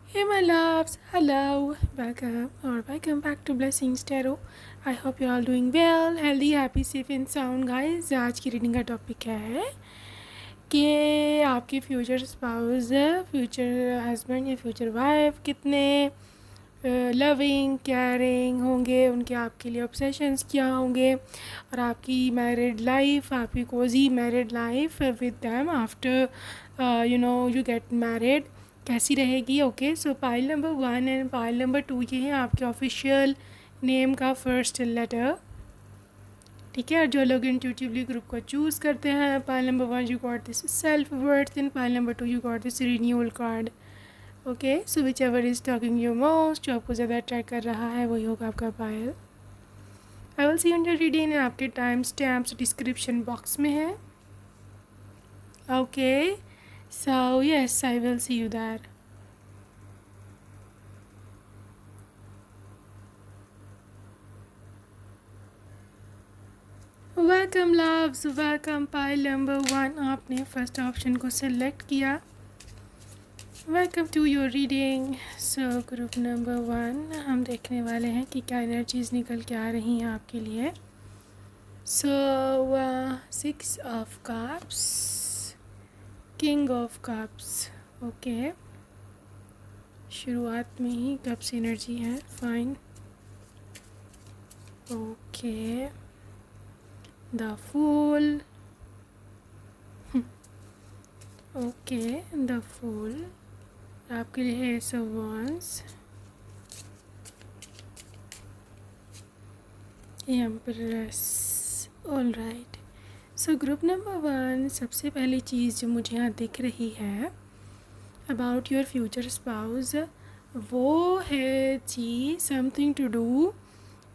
Hey my loves, hello, welcome back to Blessings Tarot. I hope you're all doing well, healthy, happy, safe and sound guys. आज की reading का topic क्या है कि आपके future spouse, future husband या future wife कितने loving caring होंगे, उनके आपके लिए ऑब्सेशंस क्या होंगे और आपकी मैरिड लाइफ, आपकी cosy married life with them after you get married कैसी रहेगी। Okay, so pile number 1 and pile number 2 ये हैं आपके ऑफिशियल नेम का फर्स्ट लेटर। ठीक है, और जो लोग इंट्यूटिवली ग्रुप को चूज़ करते हैं, pile number 1 you got this self worth and pile number 2 you got this renewal card. Okay, so which ever is talking you most, जो आपको ज़्यादा अट्रैक्ट कर रहा है वही होगा आपका pile. I will see under reading, आपके टाइम स्टैम्प्स डिस्क्रिप्शन बॉक्स में है। Okay, so yes I will see you that. Welcome loves, welcome. Pile number 1 आपने फर्स्ट ऑप्शन को सिलेक्ट किया। Welcome to your reading. So group number 1 हम देखने वाले हैं कि क्या एनर्जीज निकल के आ रही हैं आपके लिए। So 6 of cups, king of cups. Okay, शुरुआत में ही कप्स एनर्जी है, fine. Okay, the fool. Okay, the fool आपके लिए है ace of wands, empress. All right, so group number 1 सबसे पहली चीज़ जो मुझे यहाँ दिख रही है अबाउट योर फ्यूचर स्पाउस, वो है जी something to do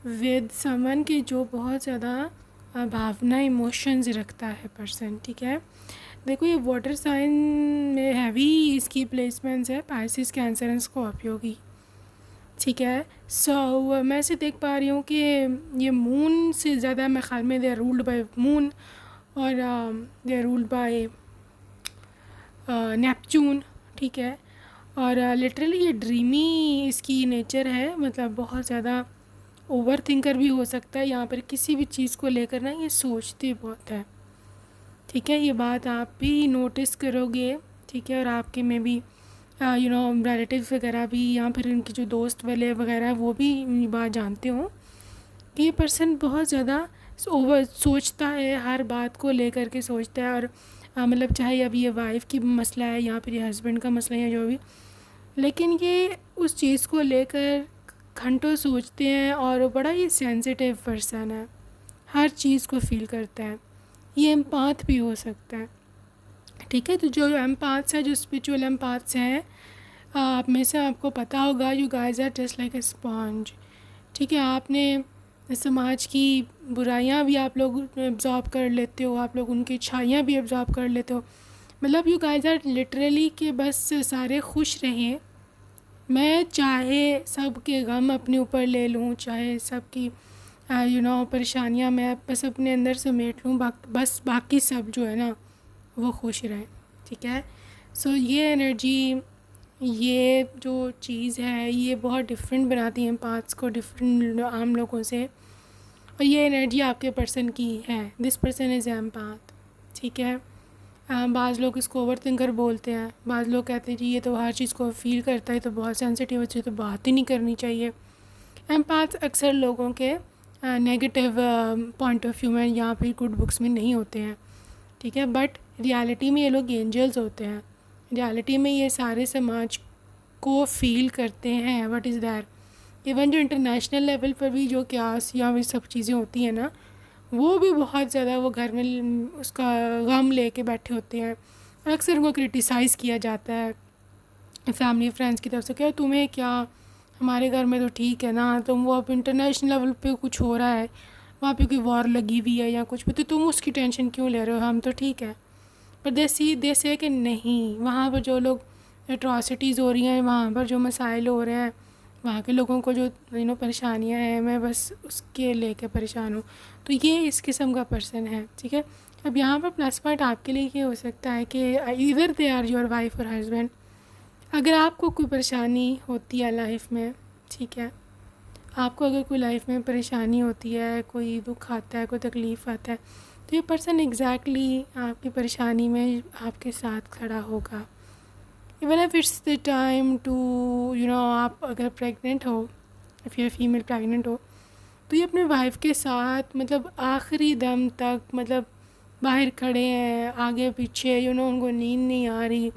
with someone के जो बहुत ज़्यादा भावना इमोशंस रखता है पर्सन। ठीक है, देखो ये वाटर साइन में हैवी इसकी प्लेसमेंट्स है, पाइसिस, कैंसर एंड स्कॉर्पियो की। ठीक है, सो मैं से देख पा रही हूँ कि ये मून से ज़्यादा मैं ख्याल में they are ruled by moon और they are ruled by Neptune. ठीक है, और लिटरली ये ड्रीमी इसकी नेचर है, मतलब बहुत ज़्यादा ओवर थिंकर भी हो सकता है यहाँ पर, किसी भी चीज़ को लेकर ना ये सोचते बहुत है। ठीक है, ये बात आप भी नोटिस करोगे। ठीक है, और आपके में भी रिलेटिव्स वगैरह भी या फिर इनके जो दोस्त वाले वगैरह वो भी ये बात जानते हो कि ये पर्सन बहुत ज़्यादा ओवर सोचता है, हर बात को लेकर के सोचता है। और मतलब चाहे अब ये वाइफ की मसला है या फिर ये हस्बैंड का मसला है, जो भी, लेकिन ये उस चीज़ को लेकर घंटों सोचते हैं और बड़ा ये सेंसिटिव पर्सन है, हर चीज़ को फील करता है। ये एम्पाथ भी हो सकता है। ठीक है, तो जो एम्पाथ्स हैं, जो स्पिरिचुअल एम्पाथ्स हैं, आप में से आपको पता होगा you guys are just like a sponge. ठीक है, आपने समाज की बुराइयां भी आप लोग एब्जॉर्ब कर लेते हो, आप लोग उनकी अच्छाइयाँ भी एब्जॉर्ब कर लेते हो। मतलब यू गाइस आर लिटरली कि बस सारे खुश रहें, मैं चाहे सबके गम अपने ऊपर ले लूँ, चाहे सबकी परेशानियाँ मैं बस अपने अंदर समेट लूँ, बस बाकी सब जो है ना वो खुश रहें। ठीक है, सो ये एनर्जी, ये जो चीज़ है, ये बहुत डिफरेंट बनाती हैं पाथ्स को डिफरेंट आम लोगों से, और ये एनर्जी आपके पर्सन की है। This person is empath. ठीक है, बाज़ लोग इसको ओवर थिंकर बोलते हैं, बाज़ लोग कहते हैं जी ये तो हर चीज़ को फील करता है, तो बहुत सेंसिटिव है, तो बात ही नहीं करनी चाहिए। एम्पाथ अक्सर लोगों के नेगेटिव पॉइंट ऑफ व्यू में या फिर गुड बुक्स में नहीं होते हैं। ठीक है, बट रियलिटी में ये लोग एंजल्स होते हैं। रियलिटी में ये सारे समाज को फील करते हैं। व्हाट इज़ दैट, इवन जो इंटरनेशनल लेवल पर भी जो क्यास या वे सब चीज़ें होती हैं ना, वो भी बहुत ज़्यादा वो घर में उसका गम लेके बैठे होते हैं। और अक्सर उनको क्रिटिसाइज़ किया जाता है फैमिली फ्रेंड्स की तरफ से, क्या तुम्हें क्या, हमारे घर में तो ठीक है ना, तुम वो अब इंटरनेशनल लेवल पे कुछ हो रहा है, वहाँ पे कोई वॉर लगी हुई है या कुछ भी, तो तुम उसकी टेंशन क्यों ले रहे हो, हम तो ठीक है। पर देसी है कि नहीं, वहाँ पर जो लोग एट्रॉसिटीज़ हो रही हैं, वहाँ पर जो मसाइल हो रहे हैं, वहाँ के लोगों को जो परेशानियाँ हैं, मैं बस उसके लेके परेशान हूँ। तो ये इस किस्म का पर्सन है। ठीक है, अब यहाँ पर प्लस पॉइंट आपके लिए ये हो सकता है कि इधर दे आर योर वाइफ और हस्बैंड, अगर आपको कोई परेशानी होती है लाइफ में, ठीक है, आपको अगर कोई लाइफ में परेशानी होती है, कोई दुख आता है, कोई तकलीफ़ आता है, तो ये पर्सन एग्जैक्टली आपकी परेशानी में आपके साथ खड़ा होगा। Even if it's the time to आप अगर प्रेग्नेंट हो, इफ़ यू फीमेल प्रेग्नेंट हो, तो ये अपने वाइफ के साथ मतलब आखिरी दम तक मतलब बाहर खड़े हैं, आगे पीछे उनको नींद नहीं आ रही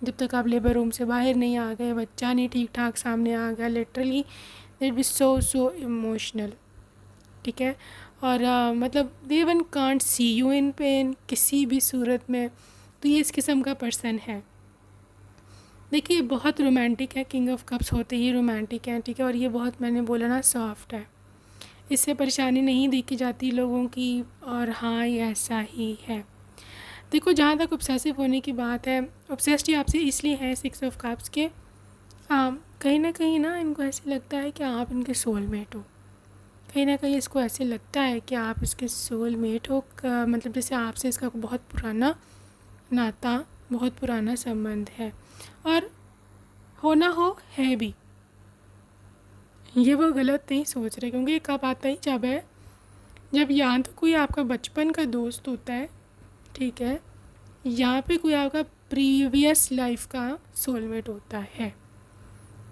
जब तक आप लेबर रूम से बाहर नहीं आ गए, बच्चा नहीं ठीक ठाक सामने आ गया। Literally that be so emotional, ठीक है। और मतलब they one can't see you in pain किसी भी सूरत में। तो ये इस किस्म का पर्सन है। देखिए बहुत रोमांटिक है, किंग ऑफ कप्स होते ही रोमांटिक हैं, ठीक है। और ये बहुत, मैंने बोला ना, सॉफ्ट है, इससे परेशानी नहीं देखी जाती लोगों की। और हाँ, ये ऐसा ही है। देखो जहाँ तक ऑब्सेसिव होने की बात है, ऑब्सेस्ड ही आपसे इसलिए है सिक्स ऑफ कप्स के, कहीं ना इनको ऐसे लगता है कि आप इनके सोलमेट हो। कहीं ना कहीं इसको ऐसे लगता है कि आप इसके सोलमेट हो, मतलब जैसे आपसे इसका बहुत पुराना नाता, बहुत पुराना संबंध है। और होना हो है भी, ये वो गलत नहीं सोच रहे, क्योंकि कब आता ही जब है जब यहाँ तो कोई आपका बचपन का दोस्त होता है, ठीक है, यहाँ पे कोई आपका प्रीवियस लाइफ का सोलमेट होता है,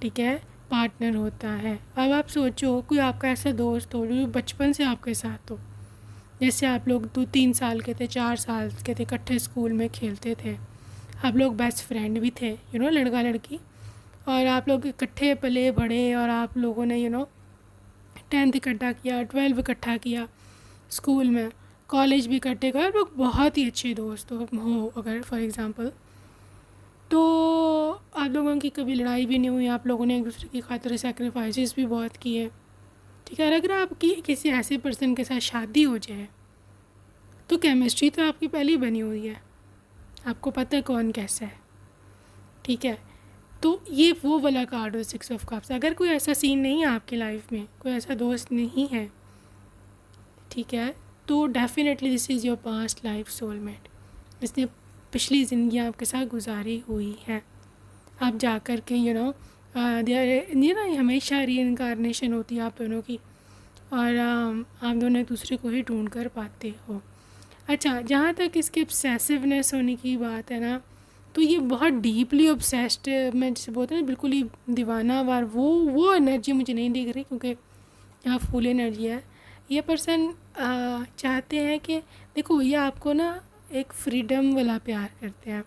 ठीक है, पार्टनर होता है। अब आप सोचो कोई आपका ऐसा दोस्त हो जो बचपन से आपके साथ हो, जैसे आप लोग 2-3 साल के थे, 4 साल के थे, इकट्ठे स्कूल में खेलते थे, आप लोग बेस्ट फ्रेंड भी थे, लड़का लड़की, और आप लोग इकट्ठे पले बड़े, और आप लोगों ने 10th इकट्ठा किया, 12 इकट्ठा किया स्कूल में, कॉलेज भी इकट्ठे कर, आप लोग बहुत ही अच्छे दोस्त हो अगर फॉर एग्ज़ाम्पल, तो आप लोगों की कभी लड़ाई भी नहीं हुई, आप लोगों ने एक दूसरे की खातिर सेक्रीफाइसेस भी बहुत किए, ठीक है। और अगर आपकी किसी ऐसे पर्सन के साथ शादी हो जाए तो केमिस्ट्री तो आपकी पहले ही बनी हुई है, आपको पता है कौन कैसा है, ठीक है। तो ये वो वाला कार्ड हो सिक्स ऑफ कप्स। अगर कोई ऐसा सीन नहीं है आपकी लाइफ में, कोई ऐसा दोस्त नहीं है, ठीक है, तो definitely this is your past life soulmate, जिसने पिछली ज़िंदगी आपके साथ गुजारी हुई है। आप जा कर के हमेशा री इनकारनेशन होती है आप दोनों की, और आप दोनों एक दूसरे को ही ढूंढ कर पाते हो। अच्छा, जहाँ तक इसके ऑब्सेसिवनेस होने की बात है ना, तो ये बहुत डीपली ऑब्सेस्ड, मैं जैसे बोलते हैं बिल्कुल ही दीवानावार, वो एनर्जी मुझे नहीं दिख रही, क्योंकि यहाँ फुल एनर्जी है। ये पर्सन चाहते हैं कि देखो, ये आपको ना एक फ्रीडम वाला प्यार करते हैं,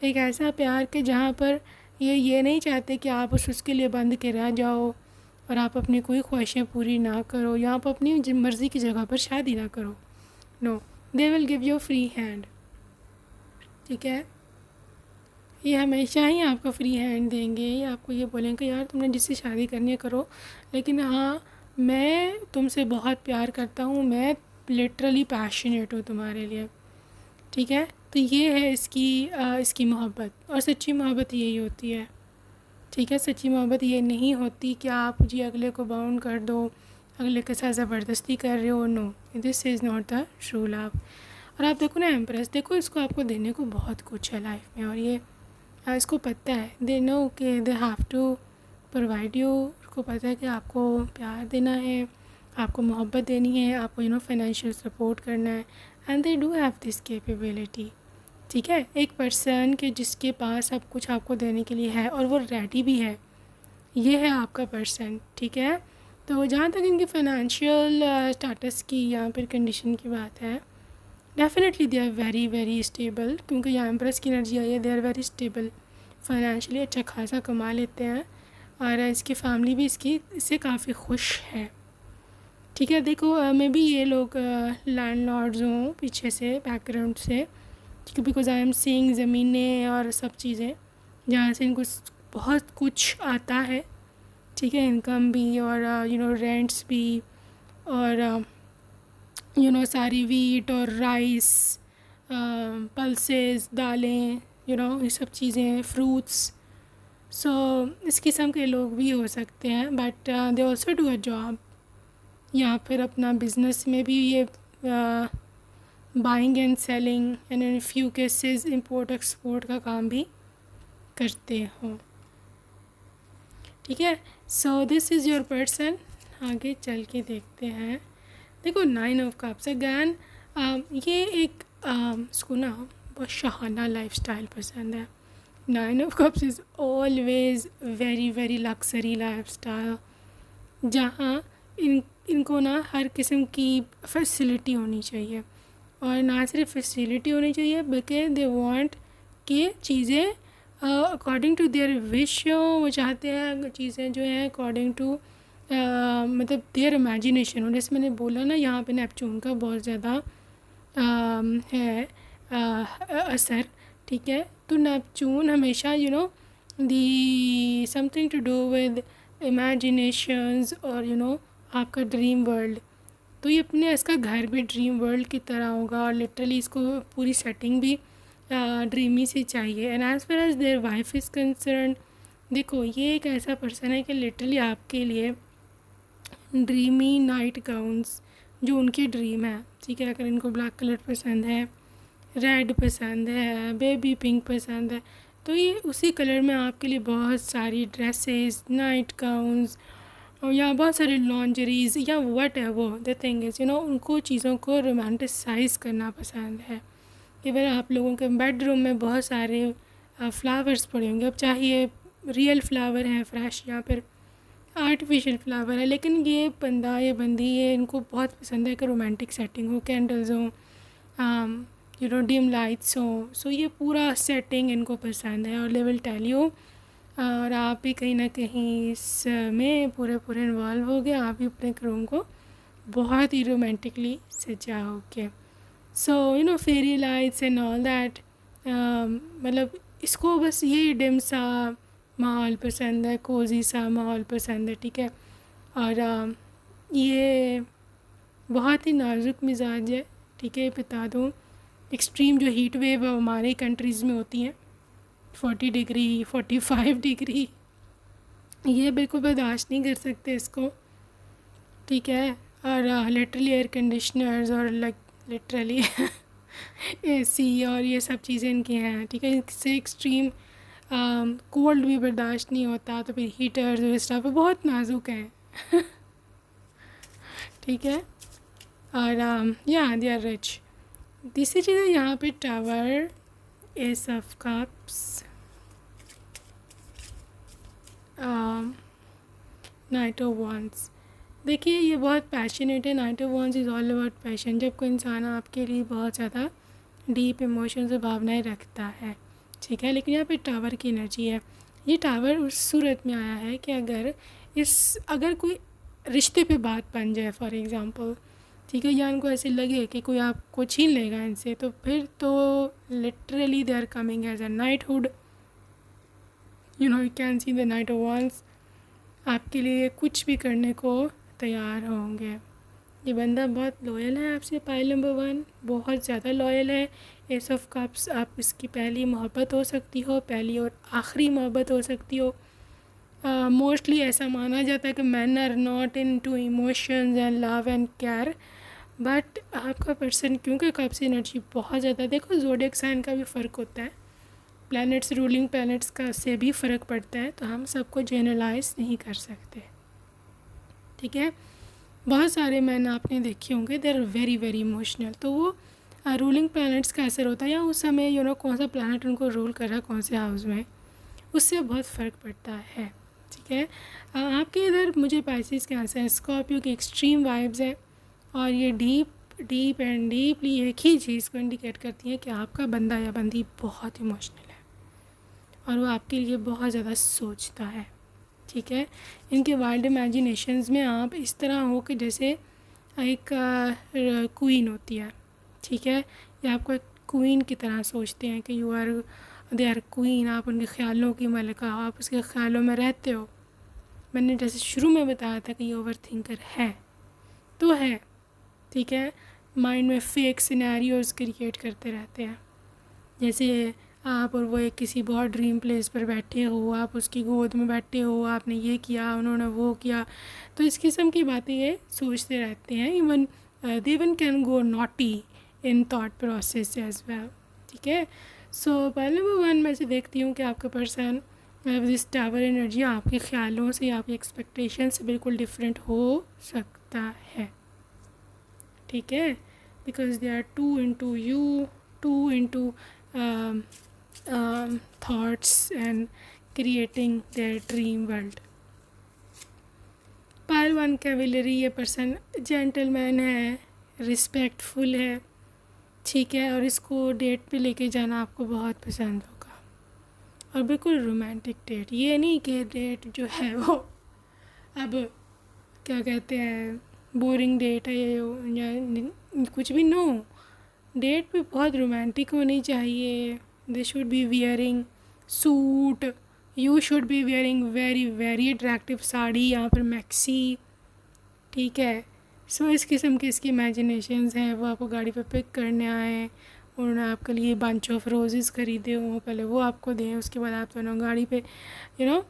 एक ऐसा प्यार कि जहाँ पर ये नहीं चाहते कि आप उसके लिए बंद के रह जाओ और आप अपनी कोई ख्वाहिशें पूरी ना करो, या आप अपनी मर्ज़ी की जगह पर शादी ना करो। No, they will give you free hand, ठीक है। ये हमेशा ही आपको फ्री हैंड देंगे, ये आपको ये बोलेंगे यार तुमने जिससे शादी करनी है करो, लेकिन हाँ मैं तुमसे बहुत प्यार करता हूँ, मैं लिटरली पैशनेट हूँ तुम्हारे लिए, ठीक है। तो ये है इसकी मोहब्बत, और सच्ची मोहब्बत यही होती है, ठीक है। सच्ची मोहब्बत ये नहीं होती कि आप जी अगले को बाउंड कर दो, अगले के साथ ज़बरदस्ती कर रहे हो। No, this is not the true love. और आप देखो ना एम्प्रेस, देखो इसको आपको देने को बहुत कुछ है लाइफ में, और ये इसको पता है, दे नो कि they have to provide you, उसको पता है कि आपको प्यार देना है, आपको मोहब्बत देनी है, आपको फाइनेंशियल सपोर्ट करना है, and they do have this capability, ठीक है। एक पर्सन के जिसके पास सब कुछ आपको देने के लिए है और वो रेडी भी है, ये है आपका पर्सन, ठीक है। तो जहाँ तक इनके फाइनेंशियल स्टेटस की यहाँ पर कंडीशन की बात है, definitely they are very very stable, क्योंकि यहाँ एम्प्रेस की एनर्जी आई है, they are very stable, financially अच्छा खासा कमा लेते हैं, और इसकी फैमिली भी इससे काफ़ी खुश है, ठीक है। देखो मे बी ये लोग लैंडलॉर्ड्स हों पीछे से, बैकग्राउंड से, बिकॉज आई एम सीइंग ज़मीनें और सब चीज़ें जहाँ से इनको बहुत कुछ आता है, ठीक है, इनकम भी और रेंट्स भी, और सारी वीट और राइस, पल्सेस, दालें, ये सब चीज़ें, फ्रूट्स। सो इस किस्म के लोग भी हो सकते हैं, but they also do a job, या फिर अपना बिज़नेस में भी ये buying and selling and in few cases import export का काम भी करते हो। ठीक है। सो दिस इज़ योर पर्सन। आगे चल के देखते हैं। देखो 9 ऑफ कप्स अगैन, ये एक इसको ना बहुत शाहाना लाइफस्टाइल पसंद है। 9 of cups is always very very luxury lifestyle, जहाँ इनको ना हर किस्म की फैसिलिटी होनी चाहिए, और ना सिर्फ फैसिलिटी होनी चाहिए बल्कि दे वांट कि चीज़ें अकॉर्डिंग टू देयर विश हो। वो चाहते हैं चीज़ें जो हैं अकॉर्डिंग टू मतलब देयर इमेजिनेशन हो। जैसे मैंने बोला ना, यहाँ पे नेपच्यून का बहुत ज़्यादा है असर, ठीक है। तो नेपच्यून हमेशा the something to do with imaginations और आपका ड्रीम वर्ल्ड। तो ये अपने इसका घर भी ड्रीम वर्ल्ड की तरह होगा, और लिटरली इसको पूरी सेटिंग भी ड्रीमी से चाहिए। And as far as their wife is concern, देखो ये एक ऐसा पर्सन है कि लिटरली आपके लिए ड्रीमी नाइट गाउन्स जो उनकी ड्रीम है, ठीक है। अगर इनको ब्लैक कलर पसंद है, रेड पसंद है, बेबी पिंक पसंद है, तो ये उसी कलर में आपके लिए बहुत सारी ड्रेसेस, नाइट गाउन्स या बहुत सारे लॉन्जरीज या what ever the thing is उनको चीज़ों को रोमांटिसाइज़ करना पसंद है। इवन आप लोगों के बेडरूम में बहुत सारे फ्लावर्स पड़े होंगे, अब चाहे ये रियल फ्लावर हैं फ्रेश या फिर आर्टिफिशियल फ्लावर है, लेकिन ये बंदा ये बंदी ये इनको बहुत पसंद है कि रोमांटिक सेटिंग हो, कैंडल्स हो, डिम लाइट्स हो। सो ये पूरा सेटिंग इनको पसंद है, और ले विल टेल यू, और आप भी कहीं ना कहीं इसमें पूरे इन्वॉल्व हो गए। आप भी अपने रूम को बहुत ही रोमांटिकली सजाओगे। So fairy lights and all that, मतलब इसको बस ये डिम सा माहौल पसंद है, कोज़ी सा माहौल पसंद है, ठीक है। और ये बहुत ही नाजुक मिजाज है, ठीक है। बता दूँ, एक्सट्रीम जो हीट वेव हमारे कंट्रीज़ में होती हैं 40 डिग्री 45 डिग्री, ये बिल्कुल बर्दाश्त नहीं कर सकते इसको, ठीक है। और लिटरली एयर कंडीशनर्स और लिटरली एसी और ये सब चीज़ें इनकी हैं, ठीक है। इससे एक्सट्रीम कोल्ड भी बर्दाश्त नहीं होता, तो फिर हीटर्स और स्टफ बहुत नाजुक हैं ठीक है। और या दे आर रिच। तीसरी चीज़ है यहाँ पे tower, S of cups, night of wands. देखिए ये बहुत पैशनेट है। Night of wands is all about passion. जब कोई इंसान आपके लिए बहुत ज़्यादा डीप इमोशंस और भावनाएं रखता है, ठीक है। लेकिन यहाँ पे टावर की एनर्जी है। ये टावर उस सूरत में आया है कि अगर कोई रिश्ते पे बात बन जाए फॉर एग्ज़ाम्पल, ठीक है, या इनको ऐसे लगे कि कोई आपको छीन लेगा इनसे, तो फिर तो literally they are coming as a knighthood, you can see the knight of wands. आपके लिए कुछ भी करने को तैयार होंगे। ये बंदा बहुत लॉयल है आपसे, पाइल नंबर 1 बहुत ज़्यादा लॉयल है। एस ऑफ कप्स, आप इसकी पहली मोहब्बत हो सकती हो, पहली और आखिरी मोहब्बत हो सकती हो। मोस्टली ऐसा माना जाता है कि man are not into emotions and love and care, but आपका पर्सन क्योंकि कप्स एनर्जी बहुत ज़्यादा, देखो ज़ोडिएक साइन का भी फ़र्क होता है, प्लैनेट्स रूलिंग प्लैनेट्स का से भी फ़र्क पड़ता है, तो हम सबको जनरलाइज नहीं कर सकते, ठीक है। बहुत सारे मैन आपने देखे होंगे, they are very very emotional. तो वो रूलिंग प्लैनेट्स का असर होता है, या उस समय कौन सा प्लैनेट उनको रूल कर रहा है कौन से हाउस में, उससे बहुत फ़र्क पड़ता है, ठीक है। आपके इधर मुझे पाइसेस के आंसर है, स्कॉर्पियो की एक्सट्रीम वाइब्स है, और ये डीप एंड डीपली एक ही चीज़ को इंडिकेट करती है कि आपका बंदा या बंदी बहुत इमोशनल है, और वो आपके लिए बहुत ज़्यादा सोचता है, ठीक है। इनके वाइल्ड इमेजिनेशंस में आप इस तरह हो कि जैसे एक क्वीन होती है, ठीक है, या आपको एक क्वीन की तरह सोचते हैं कि दे आर क्वीन, आप उनके ख्यालों की मलिका हो, आप उसके ख्यालों में रहते हो। मैंने जैसे शुरू में बताया था कि ये ओवर थिंकर है तो है, ठीक है। माइंड में फेक सिनेरियोज़ क्रिएट करते रहते हैं, जैसे आप और वो एक किसी बहुत ड्रीम प्लेस पर बैठे हो, आप उसकी गोद में बैठे हो, आपने ये किया, उन्होंने वो किया, तो इस किस्म की बातें ये सोचते रहते हैं। Even they even can go naughty in thought process as well, ठीक है। सो पहले नंबर 1 में से देखती हूँ कि आपका पर्सन दिस टावर एनर्जी आपके ख्यालों से, आपके एक्सपेक्टेशन से बिल्कुल डिफरेंट हो सकता है, ठीक है, because they are too into you, too into thoughts and creating their dream world. Pile 1 cavalry, ये पर्सन जेंटलमैन है, रिस्पेक्टफुल है, ठीक है, और इसको डेट पे लेके जाना आपको बहुत पसंद होगा, और बिल्कुल रोमांटिक डेट, ये नहीं कि डेट जो है वो अब क्या कहते हैं बोरिंग डेट है या कुछ भी, नो, डेट पे बहुत रोमांटिक होनी चाहिए। They should be wearing suit, you should be wearing very very attractive sari, यहाँ पर मैक्सी, ठीक है। सो इस किस्म की इसकी इमेजिनेशंस हैं, वो आपको गाड़ी पे पिक करने आए, उन्होंने आपके लिए बंच ऑफ रोजेज़ ख़रीदे हों, पहले वो आपको दें, उसके बाद आप दोनों गाड़ी पे यू नो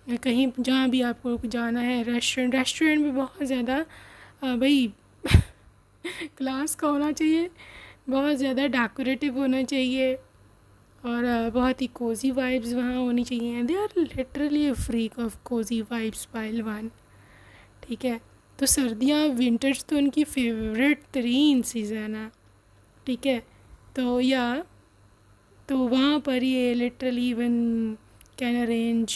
कहीं जहाँ भी आपको जाना है, रेस्टोरेंट भी बहुत ज़्यादा भाई क्लास का होना चाहिए, बहुत ज़्यादा डेकोरेटिव होना चाहिए, और बहुत ही कोज़ी वाइब्स वहाँ होनी चाहिए। They are literally a freak of cosy vibes pile 1, ठीक है। तो सर्दियाँ, विंटर्स तो उनकी फेवरेट तरीन सीज़न है, ठीक है। तो वहाँ पर ये literally even can arrange,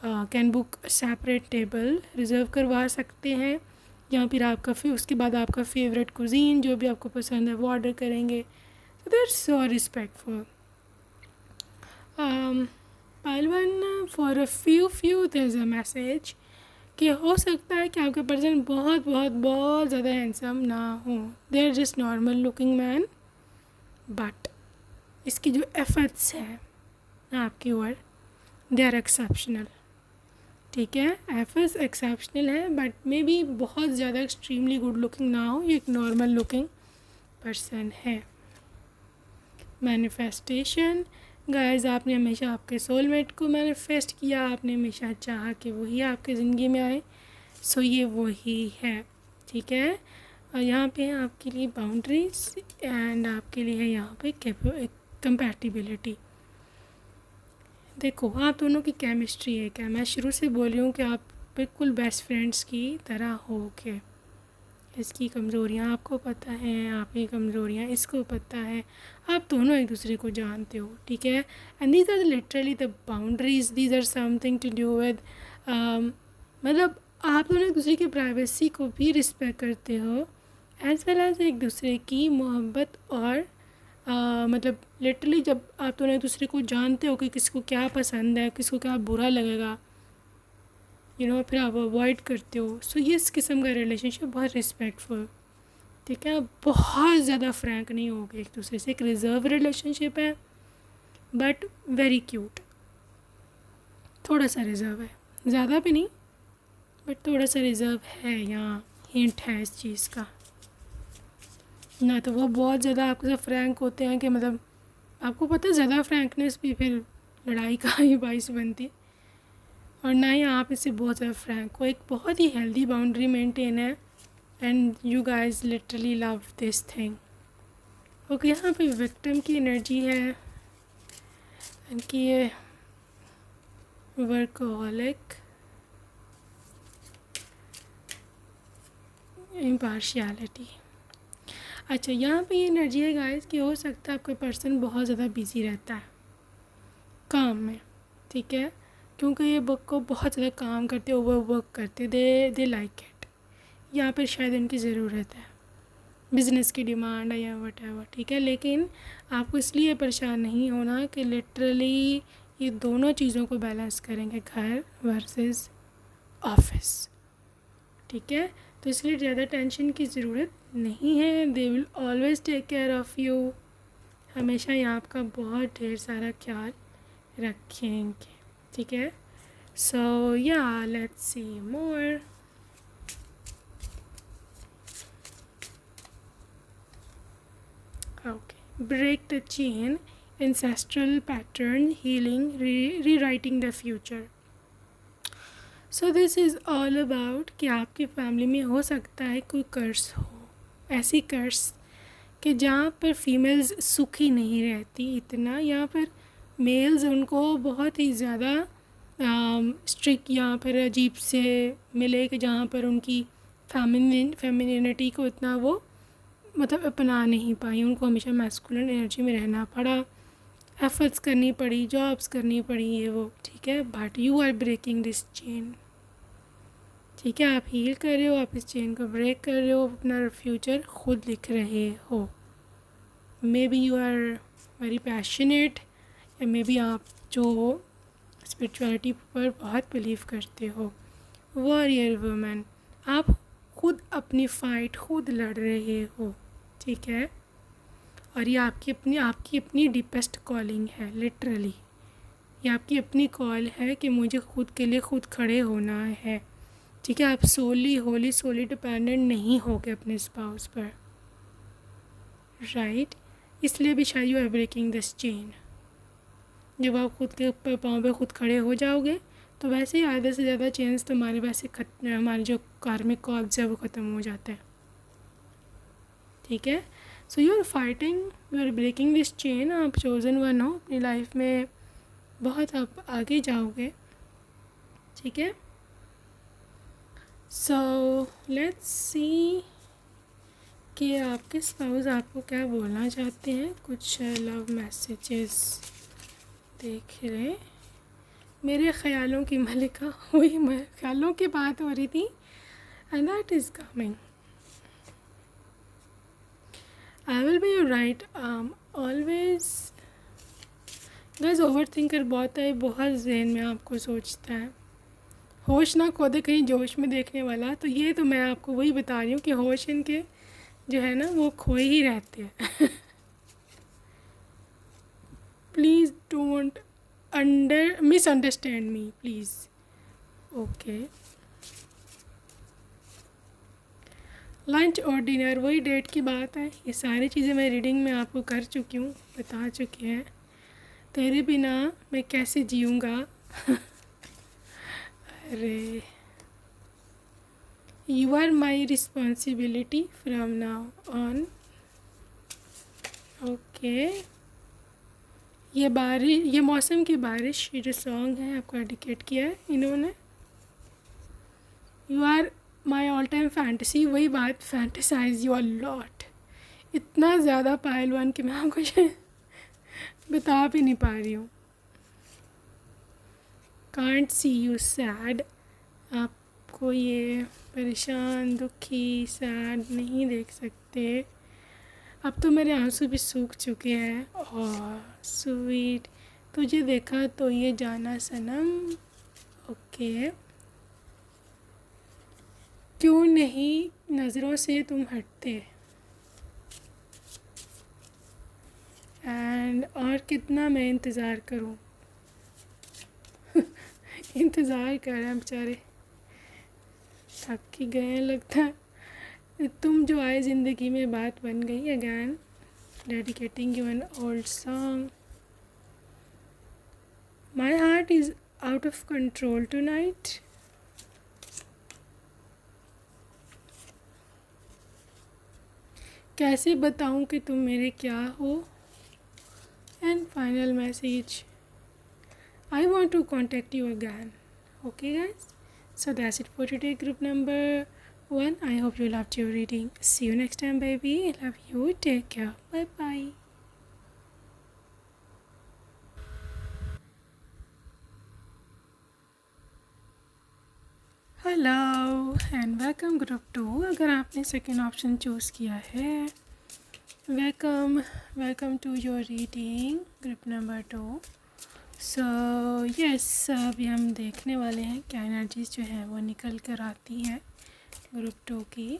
can book separate table, reserve करवा सकते हैं, या फिर आपका उसके बाद आपका फेवरेट कुजीन जो भी आपको पसंद है वो ऑर्डर करेंगे। So they are so respectful. Pile 1, for a few there is a message कि हो सकता है कि आपके पर्सन बहुत बहुत बहुत ज़्यादा हैंडसम ना हो, they are just normal looking man, but इसकी जो एफर्ट्स हैं आपकी ओर, दे आर एक्सेप्शनल, ठीक है। एफर्ट्स एक्सेप्शनल है, बट मे बी बहुत ज़्यादा एक्सट्रीमली गुड लुकिंग ना हो, ये एक नॉर्मल लुकिंग पर्सन है। मैनिफेस्टेशन, गाइस, आपने हमेशा आपके सोलमेट को मैनिफेस्ट किया, आपने हमेशा चाहा कि वही आपकी ज़िंदगी में आए, सो ये वही है, ठीक है। और यहाँ पे आपके लिए बाउंड्रीज एंड आपके लिए है यहाँ पे कंपैटिबिलिटी। देखो, आप दोनों की केमिस्ट्री है क्या, मैं शुरू से बोल रही हूँ कि आप बिल्कुल बेस्ट फ्रेंड्स की तरह हो के, इसकी कमज़ोरियाँ आपको पता हैं, आपकी कमज़ोरियाँ इसको पता है, आप दोनों एक दूसरे को जानते हो, ठीक है। And these are literally the boundaries, these are something to do with, मतलब आप दोनों एक दूसरे की प्राइवेसी को भी रिस्पेक्ट करते हो, एज वेल एज एक दूसरे की मोहब्बत, और मतलब लिटरली जब आप दोनों एक दूसरे को जानते हो कि किसको क्या पसंद है, किसको क्या बुरा लगेगा, फिर आप अवॉइड करते हो। सो ये इस किस्म का रिलेशनशिप बहुत रिस्पेक्टफुल, ठीक है। आप बहुत ज़्यादा फ्रैंक नहीं होगे एक दूसरे से, एक रिज़र्व रिलेशनशिप है, बट वेरी क्यूट, थोड़ा सा रिज़र्व है, ज़्यादा भी नहीं, बट थोड़ा सा रिज़र्व है, यहाँ हिंट है इस चीज़ का। ना तो वो बहुत ज़्यादा आपके साथ फ्रैंक होते हैं कि मतलब आपको पता है ज़्यादा फ्रैंकनेस भी फिर लड़ाई का ही बाइस बनती है, और ना ही आप इससे बहुत ज़्यादा फ्रैंक हो, एक बहुत ही हेल्दी बाउंड्री मेंटेन है, and you guys literally love this thing. Okay, यहाँ पे विक्टिम की एनर्जी है, इनकी ये वर्कहॉलिक, इम्पार्शियलिटी। अच्छा, यहाँ पे ये एनर्जी है गाइस कि हो सकता है आपका पर्सन बहुत ज़्यादा बिजी रहता है काम में, ठीक है, क्योंकि ये बुक को बहुत ज़्यादा काम करते, ओवर वर्क करते, दे लाइक इट, यहाँ पर शायद इनकी ज़रूरत है, बिज़नेस की डिमांड है या वट एवर, ठीक है। लेकिन आपको इसलिए परेशान नहीं होना कि लिटरली ये दोनों चीज़ों को बैलेंस करेंगे, घर वर्सेस ऑफिस, ठीक है। तो इसलिए ज़्यादा टेंशन की ज़रूरत नहीं है, they will always take care of you, हमेशा ये आपका बहुत ढेर सारा ख्याल रखेंगे, ठीक है। So yeah let's see more. Okay, break the chain, ancestral pattern healing, rewriting the future. So this is all about कि आपकी फैमिली में हो सकता है कोई कर्स हो, ऐसी कर्स कि जहाँ पर फीमेल्स सुखी नहीं रहती इतना, या फिर मेल्स उनको बहुत ही ज़्यादा स्ट्रिक्ट या फिर अजीब से मिले कि जहाँ पर उनकी फेमिनिनिटी को इतना वो मतलब अपना नहीं पाई, उनको हमेशा मैस्कुलिन एनर्जी में रहना पड़ा, एफर्ट्स करनी पड़ी, जॉब्स करनी पड़ी, ये वो, ठीक है। But you are breaking this chain, ठीक है। आप हील कर रहे हो, आप इस चेन को ब्रेक कर रहे हो, अपना फ्यूचर खुद लिख रहे हो। Maybe you are very passionate, या मे बी आप जो स्पिरिचुअलिटी पर बहुत बिलीव करते हो, वॉरियर वुमन, आप खुद अपनी फ़ाइट खुद लड़ रहे हो, ठीक है। और ये आपकी अपनी डीपेस्ट कॉलिंग है, लिटरली ये आपकी अपनी कॉल है कि मुझे खुद के लिए खुद खड़े होना है, ठीक है। आप सोली डिपेंडेंट नहीं हो गए अपने स्पाउस पर, राइट। इसलिए भी शायद you are breaking this chain. जब आप खुद के पाँव पे खुद खड़े हो जाओगे तो वैसे ही आधे से ज़्यादा चेंज तुम्हारे वैसे हमारे जो कार्मिक कॉर्ड्स है वो ख़त्म हो जाते हैं, ठीक है। So you are fighting, you are breaking this chain. आप चोजन वन हो, अपनी लाइफ में बहुत आप आगे जाओगे, ठीक है। सो लेट्स सी कि आपके स्पाउस आपको क्या बोलना चाहते हैं। कुछ लव मैसेजेस देख रहे, मेरे ख़यालों की मलिका हुई, ख्यालों की बात हो रही थी, and that is coming. I will be your right always. Guys over thinker बहुत है, बहुत जहन में आपको सोचता है, होश ना खो दे कहीं जोश में देखने वाला। तो ये तो मैं आपको वही बता रही हूँ कि होश इनके जो है ना वो खोए ही रहते हैं। Please don't misunderstand me please, okay. Lunch और डिनर वही डेट की बात है। ये सारी चीज़ें मैं रीडिंग में आपको कर चुकी हूँ, बता चुकी हैं। तेरे बिना मैं कैसे जीऊँगा। अरे, you are my responsibility from now on, okay. ये मौसम की बारिश, ये जो सॉन्ग है आपको डेडिकेट किया है इन्होंने। You are my all time fantasy, वही बात, फैंटेसाइज यू अ लॉट, इतना ज़्यादा पहलवान कि मैं आपको ये बता भी नहीं पा रही हूँ। कांट सी यू सैड, आपको ये परेशान, दुखी, सैड नहीं देख सकते। अब तो मेरे आंसू भी सूख चुके हैं। और स्वीट, तुझे देखा तो ये जाना सनम, ओके। क्यों नहीं नज़रों से तुम हटते, एंड और कितना मैं इंतज़ार करूं। इंतज़ार कर रहे हैं बेचारे, थक ही गए हैं लगता है। तुम जो आए ज़िंदगी में बात बन गई again, dedicating you an old song. My heart is out of control tonight, कैसे बताऊं कि तुम मेरे क्या हो। And final message, I want to contact you again. Okay guys, so that's it for today, group number 1. I hope you loved your reading. See you next time baby. I love you. Take care. Bye bye. Hello and welcome group 2। अगर आपने second option choose किया है, welcome to your reading group number 2। So yes, अभी हम देखने वाले हैं क्या एनर्जीज जो है वो निकल कर आती हैं ग्रुप 2 की।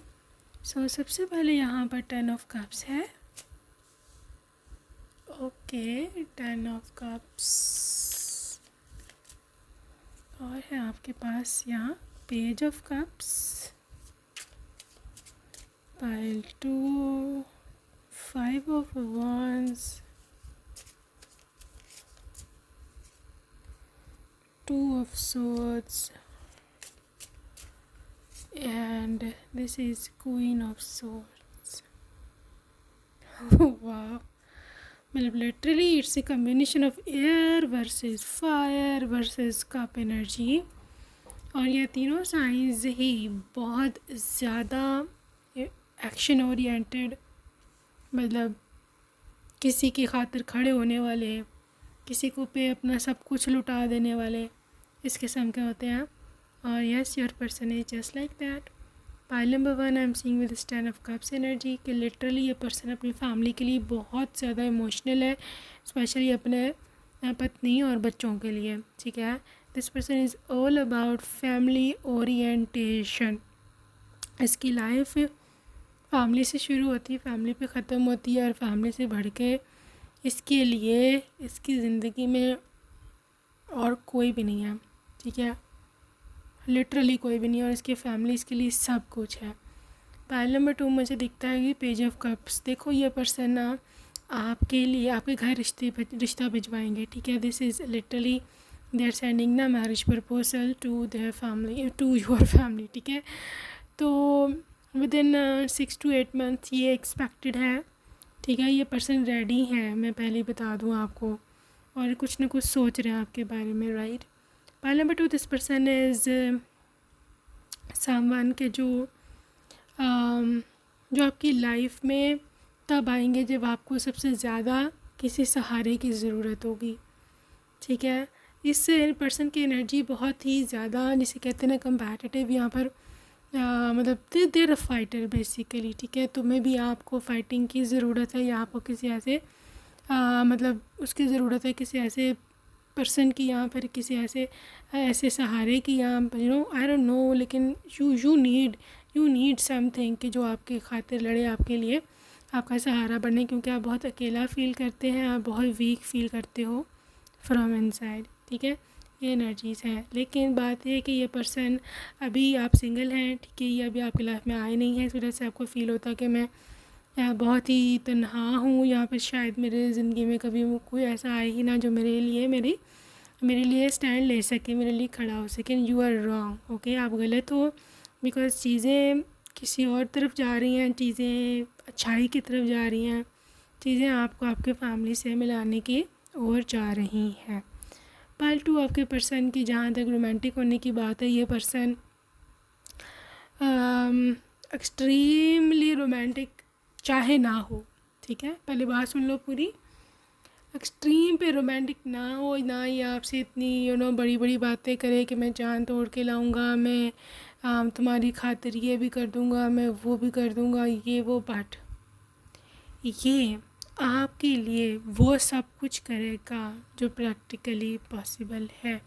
सो सबसे पहले यहाँ पर 10 ऑफ कप्स है, ओके। 10 ऑफ कप्स, और है आपके पास यहाँ page of cups, pile 2, 5 of wands, 2 of swords, and this is Queen of Swords. Wow, मतलब literally it's a combination of air versus fire versus cup energy. और ये तीनों science ही बहुत ज़्यादा एक्शन ओरिएंटेड, मतलब किसी की खातिर खड़े होने वाले, किसी को पे अपना सब कुछ लुटा देने वाले, इस किस्म के होते हैं। और yes, your person is just like that. Pile number 1 I am seeing with ten of cups energy कि लिटरली ये पर्सन अपनी फैमिली के लिए बहुत ज़्यादा इमोशनल है, स्पेशली अपने पत्नी और बच्चों के लिए, ठीक है। This person is all about family orientation. इसकी लाइफ फैमिली से शुरू होती है, फैमिली पे ख़त्म होती है, और फैमिली से बढ़ के इसके लिए इसकी ज़िंदगी में और कोई भी नहीं है, ठीक है। लिटरली कोई भी नहीं है, और इसकी फैमिली इसके लिए सब कुछ है। पाइल नंबर 2 मुझे दिखता है कि पेज ऑफ कप्स। देखो ये पर्सन ना आपके लिए आपके घर रिश्ता भिजवाएंगे, ठीक है। This is literally they are sending ना marriage proposal to their family, to your family, ठीक है। तो विद इन 6 to 8 months ये एक्सपेक्टेड है, ठीक है। ये पर्सन रेडी है, मैं पहले ही बता दूँ आपको, और कुछ ना कुछ सोच रहे हैं आपके बारे में, right. Pile number 2 this person is someone के जो आपकी लाइफ में तब आएंगे जब आपको सबसे ज़्यादा किसी सहारे की ज़रूरत होगी, ठीक है। इस पर्सन की एनर्जी बहुत ही ज़्यादा, जिसे कहते हैं ना कम्पैटिटिव, यहाँ पर मतलब देर फाइटर बेसिकली, ठीक है। तुम्हें भी आपको फाइटिंग की ज़रूरत है, या आपको किसी ऐसे मतलब उसकी ज़रूरत है, किसी ऐसे पर्सन की, यहाँ पर किसी ऐसे सहारे की, यहाँ पर आई डोंट नो, लेकिन यू नीड समथिंग कि जो आपके खातिर लड़े, आपके लिए आपका सहारा बने, क्योंकि आप बहुत अकेला फ़ील करते हैं, आप बहुत वीक फ़ील करते हो फ्रॉम इनसाइड, ठीक है। ये एनर्जीज़ हैं। लेकिन बात ये है कि ये पर्सन अभी आप सिंगल हैं, ठीक है, ये अभी आपकी लाइफ में आए नहीं है, इस वजह से आपको फ़ील होता है कि मैं बहुत ही तन्हा हूँ यहाँ पर, शायद मेरे ज़िंदगी में कभी कोई ऐसा आए ही ना जो मेरे लिए स्टैंड ले सके, मेरे लिए खड़ा हो सके। यू आर रॉन्ग, ओके, आप गलत हो, बिकॉज़ चीज़ें किसी और तरफ जा रही हैं, चीज़ें अच्छाई की तरफ जा रही हैं, चीज़ें आपको आपके फैमिली से मिलाने की ओर जा रही हैं। पार्ट 2 आपके पर्सन की, जहाँ तक रोमांटिक होने की बात है, ये पर्सन एक्सट्रीमली रोमांटिक चाहे ना हो, ठीक है। पहले बात सुन लो पूरी। एक्सट्रीम पे रोमांटिक ना हो, ना ही आपसे इतनी बड़ी बड़ी बातें करे कि मैं जान तोड़ के लाऊंगा, मैं तुम्हारी खातिर ये भी कर दूंगा, मैं वो भी कर दूंगा, ये वो, बट ये आपके लिए वो सब कुछ करेगा जो प्रैक्टिकली पॉसिबल है,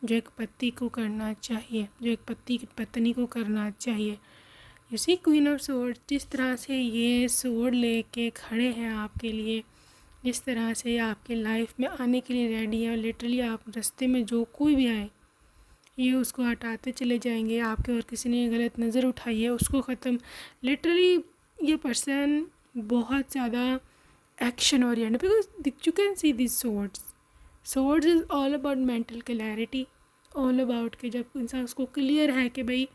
जो एक पति को करना चाहिए, जो एक पति की पत्नी को करना चाहिए। इसी क्वीन ऑफ सोर्ड, जिस तरह से ये सोर्ड लेके खड़े हैं आपके लिए, जिस तरह से आपके लाइफ में आने के लिए रेडी है, लिटरली आप रास्ते में जो कोई भी आए, ये उसको हटाते चले जाएंगे। आपके और किसी ने गलत नज़र उठाई है, उसको ख़त्म, लिटरली ये पर्सन बहुत ज़्यादा action oriented, because you can see this swords is all about mental clarity, all about कि जब इंसान उसको क्लियर है कि भाई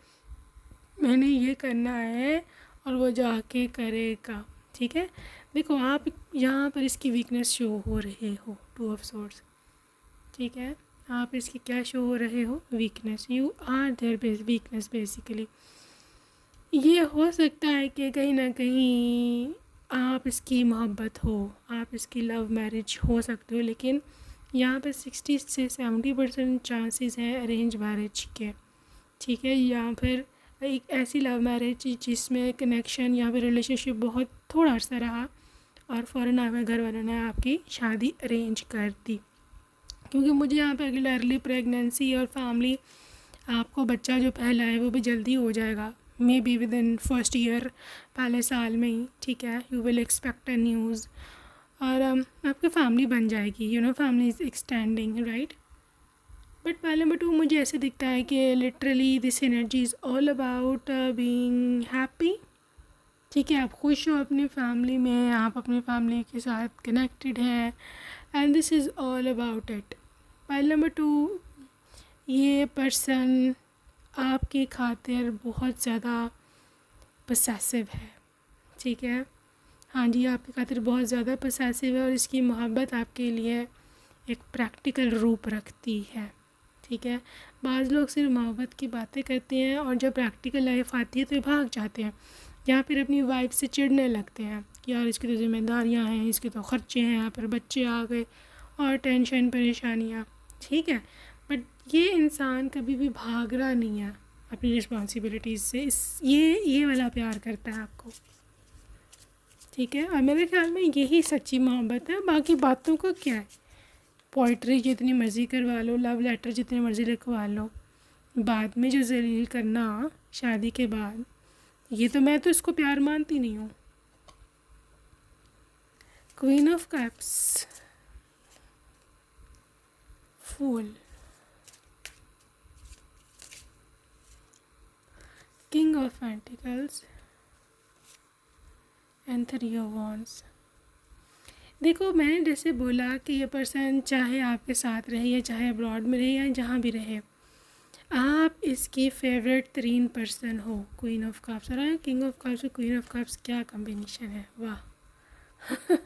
मैंने ये करना है, और वो जाके करेगा, ठीक है। देखो आप यहाँ पर इसकी वीकनेस शो हो रहे हो, 2 ऑफ सोर्ड्स, ठीक है। आप इसकी क्या शो हो रहे हो, weakness, you are their weakness basically. ये हो सकता है कि कहीं ना कहीं आप इसकी मोहब्बत हो, आप इसकी लव मैरिज हो सकते हो, लेकिन यहाँ पर 60 से 70% चांसेस हैं अरेंज मैरिज के, ठीक है। यहाँ पर एक ऐसी लव मैरिज जिसमें कनेक्शन या फिर रिलेशनशिप बहुत थोड़ा अर्सा रहा, और फ़ौरन आपके घर वालों ने आपकी शादी अरेंज कर दी, क्योंकि मुझे यहाँ पे अगले अर्ली प्रेगनेंसी और फैमिली, आपको बच्चा जो पहला है वो भी जल्दी हो जाएगा, maybe within first year, पहले साल में ही, ठीक है। You will expect a news, और आपकी फैमिली बन जाएगी, family is extending, right. But पहले नंबर 2 मुझे ऐसे दिखता है कि literally this energy is all about being happy, ठीक है। आप खुश हो अपनी फैमिली में, आप अपनी फैमिली के साथ कनेक्टेड हैं, and this is all about it. पहले नंबर 2 ये पर्सन आपकी खातिर बहुत ज़्यादा पोसेसिव है, ठीक है। हाँ जी, आपकी खातिर बहुत ज़्यादा पसेसिव है और इसकी मोहब्बत आपके लिए एक प्रैक्टिकल रूप रखती है, ठीक है। बाज़ लोग सिर्फ मोहब्बत की बातें करते हैं और जब प्रैक्टिकल लाइफ आती है तो ये भाग जाते हैं, या फिर अपनी वाइफ से चिढ़ने लगते हैं कि यार इसकी तो ज़िम्मेदारियाँ हैं, इसके तो ख़र्चे हैं, यहाँ पर बच्चे आ गए और टेंशन परेशानियाँ, ठीक है। बट ये इंसान कभी भी भाग रहा नहीं है अपनी रिस्पॉन्सिबिलिटीज़ से, इस ये वाला प्यार करता है आपको, ठीक है। और मेरे ख्याल में यही सच्ची मोहब्बत है। बाकी बातों का क्या है, पोइट्री जितनी मर्ज़ी करवा लो, लव लेटर जितने मर्ज़ी लिखवा लो, बाद में जो जलील करना शादी के बाद, ये तो मैं तो इसको प्यार मानती नहीं हूँ। Queen of cups, fool, king of pentacles and three of wands. देखो, मैंने जैसे बोला कि ये पर्सन चाहे आपके साथ रहे या चाहे अब्रॉड में रहे या जहाँ भी रहे, आप इसकी फेवरेट 3 पर्सन हो। क्वीन ऑफ कप्स और किंग ऑफ कप्स और क्वीन ऑफ कप्स, क्या कॉम्बिनेशन है, वाह।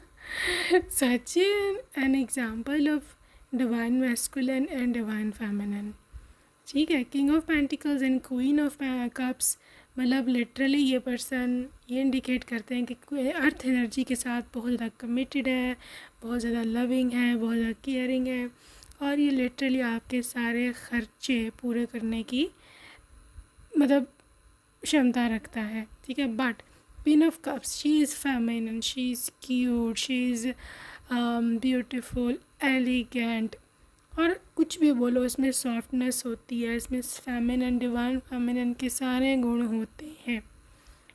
Such an example of divine masculine and divine feminine, ठीक है। King of pentacles and queen of cups, मतलब लिटरली ये पर्सन ये इंडिकेट करते हैं कि अर्थ एनर्जी के साथ बहुत ज़्यादा कमिटेड है, बहुत ज़्यादा लविंग है, बहुत ज़्यादा केयरिंग है, और ये लिटरली आपके सारे ख़र्चे पूरे करने की मतलब क्षमता रखता है, ठीक है। But queen of cups, she is feminine, she is cute, she is beautiful, elegant, और कुछ भी बोलो, इसमें सॉफ्टनेस होती है, इसमें फेमिनिन, डिवाइन फेमिनिन के सारे गुण होते हैं,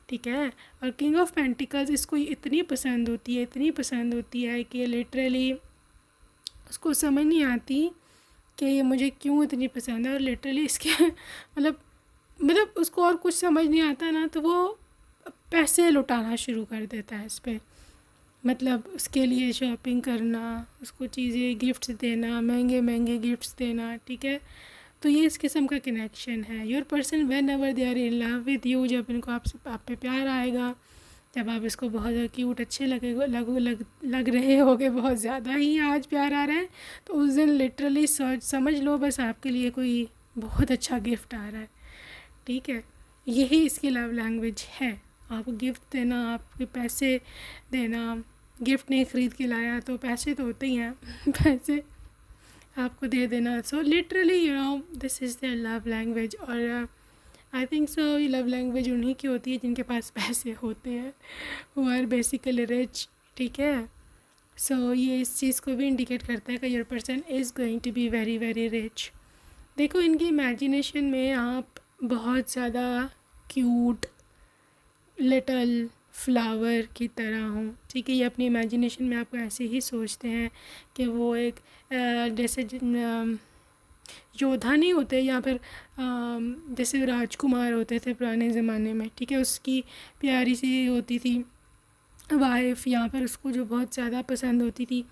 ठीक है। और किंग ऑफ पेंटिकल्स इसको इतनी पसंद होती है, इतनी पसंद होती है कि लिटरली उसको समझ नहीं आती कि ये मुझे क्यों इतनी पसंद है, और लिटरली इसके मतलब उसको और कुछ समझ नहीं आता ना, तो वो पैसे लुटाना शुरू कर देता है इस पर, मतलब उसके लिए शॉपिंग करना, उसको चीज़ें गिफ्ट्स देना, महंगे महंगे गिफ्ट्स देना, ठीक है। तो ये इस किस्म का कनेक्शन है। Your person whenever they are in love with you, जब इनको आप पे प्यार आएगा, जब आप इसको बहुत ज़्यादा क्यूट अच्छे लगेगा, लग रहे होगे, बहुत ज़्यादा ही आज प्यार आ रहा है, तो उस दिन लिटरली समझ लो बस आपके लिए कोई बहुत अच्छा गिफ्ट आ रहा है, ठीक है। यही इसकी लव लैंग्वेज है, आपको गिफ्ट देना, आपके पैसे देना। गिफ्ट नहीं ख़रीद के लाया तो पैसे तो होते ही हैं, पैसे आपको दे देना। So literally you know this is the love language. और आई थिंक सो ये लव लैंग्वेज उन्हीं की होती है जिनके पास पैसे होते हैं, वो आर बेसिकली रिच, ठीक है। सो ये इस चीज़ को भी इंडिकेट करता है कि your person is going to be very very rich. देखो, इनकी इमेजिनेशन में आप बहुत ज़्यादा क्यूट लिटल फ्लावर की तरह हूँ, ठीक है। ये अपनी इमेजिनेशन में आपको ऐसे ही सोचते हैं कि वो एक जैसे योद्धा नहीं होते, या फिर जैसे राजकुमार होते थे पुराने ज़माने में, ठीक है। उसकी प्यारी सी होती थी वाइफ, यहाँ पर उसको जो बहुत ज़्यादा पसंद होती थी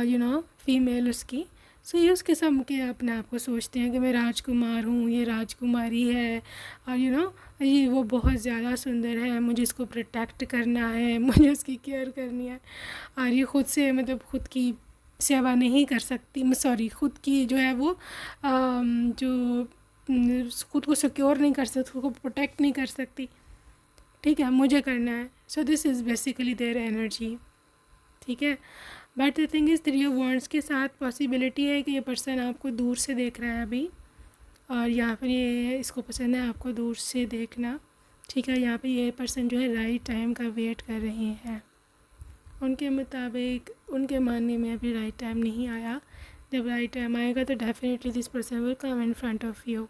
यू नो फीमेल उसकी। सो ये उस किस्म के अपने आप को सोचते हैं कि मैं राजकुमार हूँ, ये राजकुमारी है, और यू नो ये वो बहुत ज़्यादा सुंदर है, मुझे इसको प्रोटेक्ट करना है, मुझे उसकी केयर करनी है। और ये ख़ुद से मतलब ख़ुद की सेवा नहीं कर सकती, सॉरी ख़ुद की जो है वो जो ख़ुद को सिक्योर नहीं कर सकती, ख़ुद को प्रोटेक्ट नहीं कर सकती, ठीक है, मुझे करना है। सो this is basically their energy, ठीक है। But the thing is 3 of wands के साथ पॉसिबिलिटी है कि ये पर्सन आपको दूर से देख रहा है अभी, और यहाँ पर ये इसको पसंद है आपको दूर से देखना, ठीक है। यहाँ पे ये पर्सन जो है राइट टाइम का वेट कर रहे हैं। उनके मुताबिक, उनके मानने में अभी राइट टाइम नहीं आया, जब राइट टाइम आएगा तो definitely this person will come in front of you.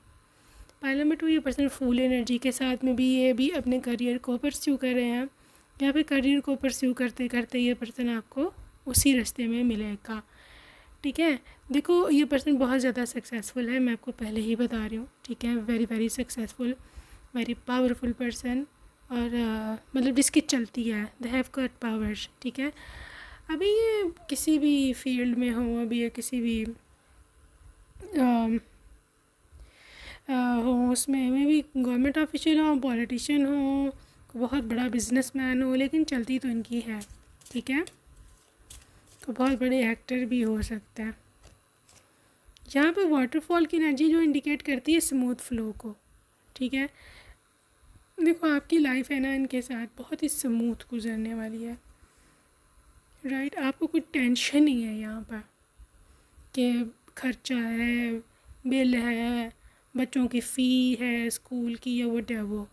पहले में तो ये पर्सन फुल एनर्जी के साथ में भी ये भी अपने करियर को परस्यू कर रहे हैं, यहाँ पे करियर को परस्यू करते करते ये पर्सन आपको उसी रास्ते में मिलेगा, ठीक है। देखो, ये पर्सन बहुत ज़्यादा सक्सेसफुल है, मैं आपको पहले ही बता रही हूँ, ठीक है। Very very successful, very powerful person, और मतलब जिसकी चलती है, दे हैव गॉट पावर्स, ठीक है। अभी ये किसी भी फील्ड में हो, अभी ये किसी भी हो, उसमें भी गवर्नमेंट ऑफिशियल हो, पॉलिटिशियन हो, कोई बहुत बड़ा बिजनेसमैन हो, लेकिन चलती तो इनकी है, ठीक है। कोई बहुत बड़े एक्टर भी हो सकता है। यहाँ पे वाटरफॉल की एनर्जी जो इंडिकेट करती है स्मूथ फ्लो को, ठीक है। देखो आपकी लाइफ है ना इनके साथ बहुत ही स्मूथ गुजरने वाली है, राइट। आपको कोई टेंशन नहीं है यहाँ पर कि खर्चा है, बिल है, बच्चों की फ़ी है स्कूल की या वटेवर।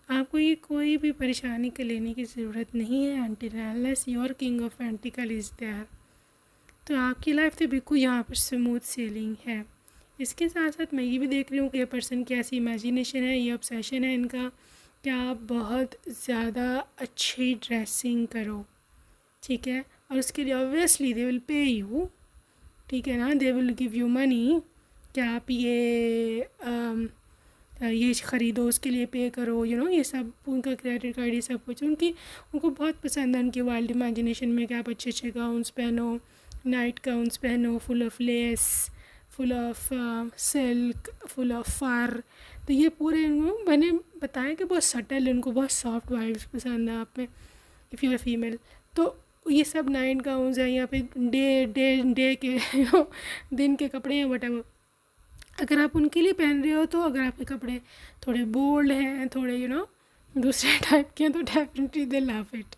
आपको ये कोई भी परेशानी के लेने की ज़रूरत नहीं है until unless your king of pentacle is there. तो आपकी लाइफ तो बिल्कुल यहाँ पर स्मूथ सेलिंग है। इसके साथ साथ मैं ये भी देख रही हूँ कि ये पर्सन की ऐसी इमेजिनेशन है, ये ऑब्सेशन है इनका कि आप बहुत ज़्यादा अच्छी ड्रेसिंग करो, ठीक है। और उसके लिए obviously they will pay you, ठीक है ना, दे विल गिव यू मनी कि आप ये ख़रीदो, उसके लिए पे करो, ये सब उनका क्रेडिट कार्ड, ये सब कुछ उनको बहुत पसंद है। उनकी वाइल्ड इमेजिनेशन में कि आप अच्छे अच्छे गाउन्स पहनो, नाइट गाउन्स पहनो, full of lace, full of silk, full of fur. तो ये पूरे उनको मैंने बताया कि बहुत सटल है, उनको बहुत सॉफ्ट वाइब्स पसंद है आप में इफ़ यू आर फीमेल। तो ये सब नाइट गाउन्स हैं या फिर डे के दिन के कपड़े हैं वटेवर। अगर आप उनके लिए पहन रहे हो, तो अगर आपके कपड़े थोड़े बोल्ड हैं, थोड़े दूसरे टाइप के हैं, तो definitely they love it,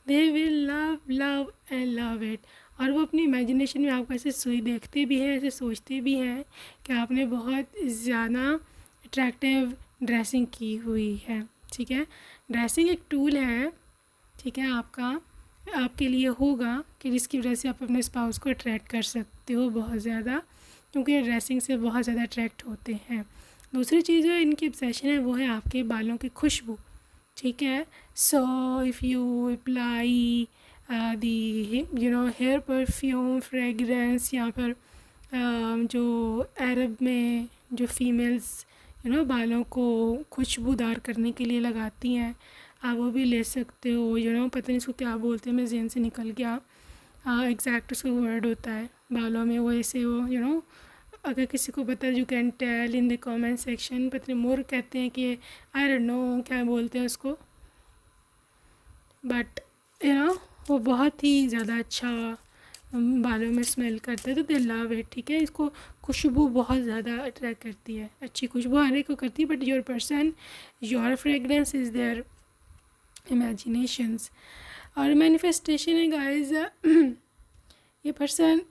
they will love love and love it. और वो अपनी इमेजिनेशन में आपको ऐसे सोई देखते भी हैं, ऐसे सोचते भी हैं कि आपने बहुत ज़्यादा अट्रैक्टिव ड्रेसिंग की हुई है, ठीक है। ड्रेसिंग एक टूल है, ठीक है, आपके लिए होगा कि जिसकी वजह से आप अपने स्पाउस को अट्रैक्ट कर सकते हो बहुत ज़्यादा, क्योंकि ड्रेसिंग से बहुत ज़्यादा अट्रैक्ट होते हैं। दूसरी चीज़ जो इनकी ऑब्सेशन है वो है आपके बालों की खुशबू, ठीक है। So if you apply the hair perfume fragrance, या फिर जो अरब में जो फीमेल्स बालों को खुशबूदार करने के लिए लगाती हैं, आप वो भी ले सकते हो। पता नहीं इसको क्या बोलते हैं, मैं ज़हन से निकल गया एग्जैक्ट उसका वर्ड होता है बालों में वो ऐसे वो अगर किसी को पता you can tell in the comment section. पता नहीं मोर कहते हैं कि आई डोंट नो क्या बोलते हैं उसको, बट वो बहुत ही ज़्यादा अच्छा बालों में स्मेल करता है, तो दे लव इट, ठीक है। इसको खुशबू बहुत ज़्यादा अट्रैक्ट करती है, अच्छी खुशबू हर एक को करती है, but your person your fragrance is their imaginations. और मैनिफेस्टेशन है गाइस, ये पर्सन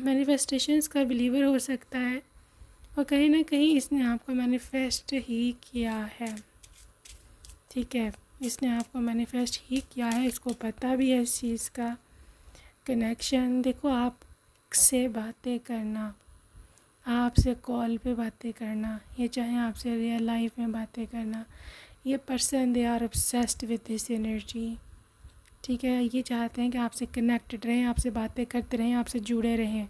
मैनिफेस्टेशंस का बिलीवर हो सकता है, और कहीं ना कहीं इसने आपको मैनिफेस्ट ही किया है, ठीक है। इसने आपको मैनिफेस्ट ही किया है, इसको पता भी है इस चीज़ का। कनेक्शन देखो, आपसे बातें करना, आपसे कॉल पे बातें करना, ये चाहे आपसे रियल लाइफ में बातें करना, ये person they are obsessed with this energy, ठीक है। ये चाहते हैं कि आपसे कनेक्टेड रहें, आपसे बातें करते रहें, आपसे जुड़े रहें,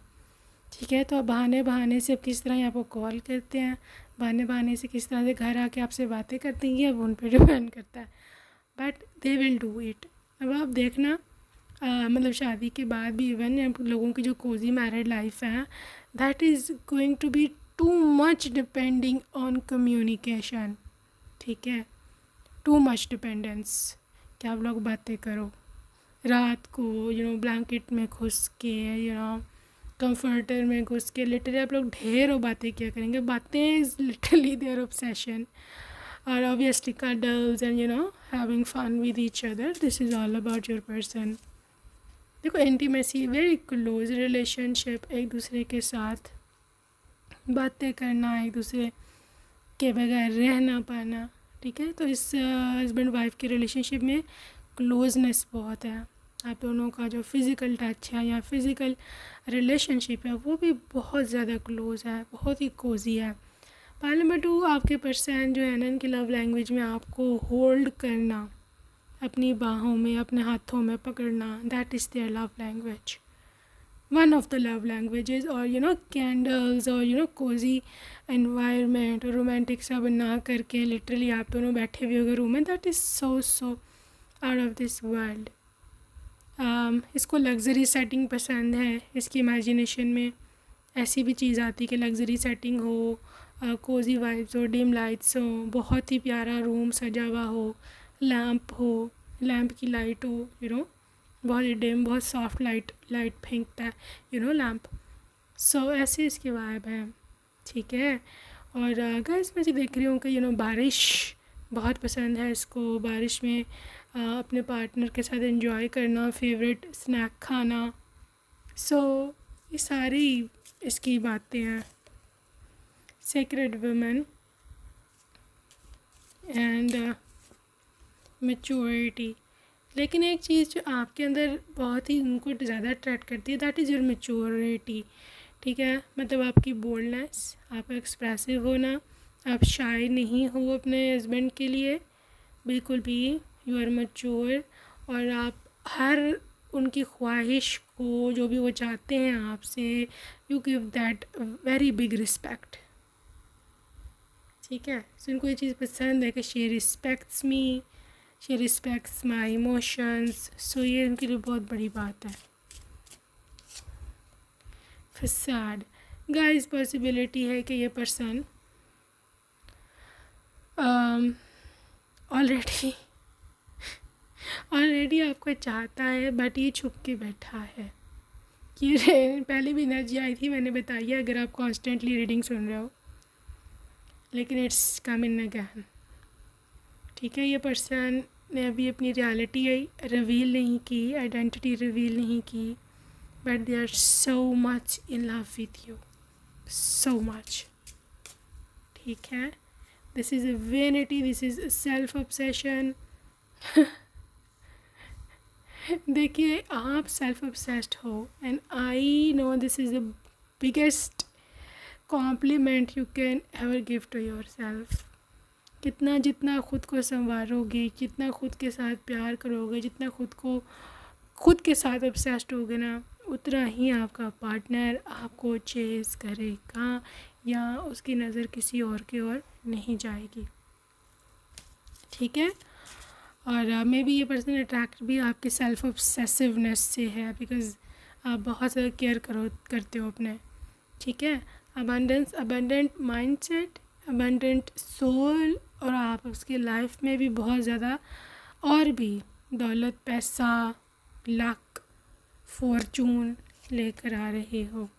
ठीक है। तो अब बहाने से किस तरह आपको कॉल करते हैं, बहाने से किस तरह से घर आके आपसे बातें करते हैं, ये अब उन पर डिपेंड करता है, but they will do it. अब आप देखना मतलब शादी के बाद भी इवन लोगों की जो कोजी मैरिड लाइफ है, that is going to be too much depending on communication, ठीक है। टू मच डिपेंडेंस कि आप लोग बातें करो रात को, ब्लैंकेट में घुस के, कंफर्टर में घुस के, लिटरली आप लोग ढेरों बातें किया करेंगे। बातें इज़ लिटरली देयर ऑब्सेशन, और obviously cuddles and having fun with each other, this is all about your person। देखो इंटीमेसी, वेरी क्लोज रिलेशनशिप, एक दूसरे के साथ बातें करना, एक दूसरे के बगैर रह ना पाना, ठीक है। तो इस हस्बैंड वाइफ के रिलेशनशिप में क्लोजनेस बहुत है, आप दोनों का जो फिज़िकल टच है या फिज़िकल रिलेशनशिप है वो भी बहुत ज़्यादा क्लोज है, बहुत ही कोजी है। पार्ट नंबर 2, आपके पर्सन जो है ना, इनकी लव लैंग्वेज में आपको होल्ड करना, अपनी बाहों में, अपने हाथों में पकड़ना, that is their love language, one of the love languages. और कैंडल्स और कोजी एनवायरनमेंट और रोमांटिक सा बना करके लिटरली आप दोनों बैठे हुए अगर रूम में, that is so out of this world. इसको लग्जरी सेटिंग पसंद है, इसकी इमेजिनेशन में ऐसी भी चीज़ आती कि लग्जरी सेटिंग हो, कोजी वाइब्स हो, डिम लाइट्स हो, बहुत ही प्यारा रूम सजा हुआ हो, लैम्प हो, लैम्प की लाइट हो, बहुत ही डिम, बहुत सॉफ्ट लाइट फेंकता है, लैम्प। सो ऐसे इसकी वाइब है, ठीक है। और गाइस मैं देख रही हूँ कि बारिश बहुत पसंद है इसको, बारिश में अपने पार्टनर के साथ एंजॉय करना, फेवरेट स्नैक खाना। सो ये सारी इसकी बातें हैं, सेक्रेड वुमेन एंड मैच्योरिटी। लेकिन एक चीज़ जो आपके अंदर बहुत ही उनको ज़्यादा अट्रैक्ट करती है, दैट इज़ योर मैच्योरिटी, ठीक है। मतलब आपकी बोल्डनेस, आपका एक्सप्रेसिव होना, आप शाय नहीं हो अपने हस्बैंड के लिए बिल्कुल भी, यू आर मैच्योर। और आप हर उनकी ख्वाहिश को, जो भी वो चाहते हैं आपसे, you give that very big respect, ठीक है। सो उनको ये चीज़ पसंद है कि she respects me, she respects my emotions. So ये उनके लिए बहुत बड़ी बात है। फिर सैड गाइस, पॉसिबिलिटी है कि ये पर्सन ऑलरेडी आपको चाहता है, बट ये छुप के बैठा है। ये पहले भी एनर्जी आई थी, मैंने बताई है अगर आप कॉन्स्टेंटली रीडिंग सुन रहे हो, लेकिन इट्स कम इन अगैन, ठीक है। ये पर्सन ने अभी अपनी रियलिटी रिवील नहीं की, आइडेंटिटी रिवील नहीं की, but they are so much in love with you, so much, ठीक है। This is a vanity, this is self obsession. देखिए आप सेल्फ ऑब्सेस्ड हो, and I know this is the biggest compliment you can ever give to yourself. जितना खुद को संवारोगे, जितना खुद के साथ प्यार करोगे, जितना खुद के साथ ऑब्सेस्ड होगे ना, उतना ही आपका पार्टनर आपको चेज़ करेगा, या उसकी नज़र किसी और की ओर नहीं जाएगी, ठीक है। और मे बी ये पर्सन अट्रैक्ट भी आपके सेल्फ ऑब्सेसिवनेस से है, बिकॉज़ आप बहुत ज़्यादा केयर करते हो अपने, ठीक है। अबंडेंट माइंडसेट, अबंडेंट सोल, और आप उसकी लाइफ में भी बहुत ज़्यादा और भी दौलत, पैसा, लक, फॉर्चून लेकर आ रहे हो,